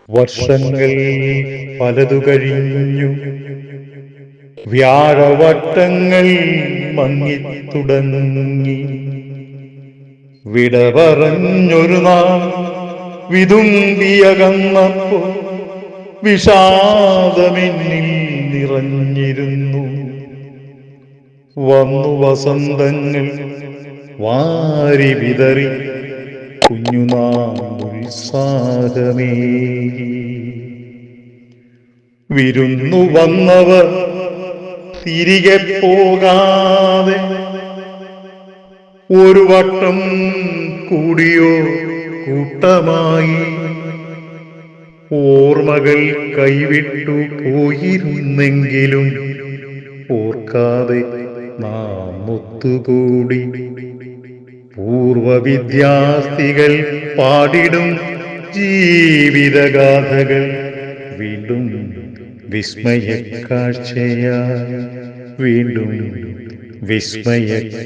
വർഷങ്ങൾ പലതു കഴിഞ്ഞു, വ്യാഴവട്ടങ്ങൾ മങ്ങിത്തുടങ്ങി. വിട പറഞ്ഞൊരു നാൾ വിതുമ്പിയകന്നപ്പോ വിഷാദമെന്നിൽ നിറഞ്ഞിരുന്നു. വന്നു വസന്തങ്ങൾ വാരി വിതറി കുഞ്ഞുനാളുത്സാഹമേകി. വിരുന്നു വന്നവർ തിരികെ പോകാതെ ഒരു വട്ടം കൂടിയോ കൂട്ടമായി. ഓർമ്മകൾ കൈവിട്ടു പോയിരുന്നെങ്കിലും ഓർക്കാതെ നാം ഒത്തുകൂടി. പൂർവ വിദ്യാർത്ഥികൾ പാടിടും ജീവിതഗാഥകൾ വീണ്ടും വിസ്മയക്കാഴ്ചയായി, വീണ്ടും വിസ്മയക്കാഴ്ചയായി.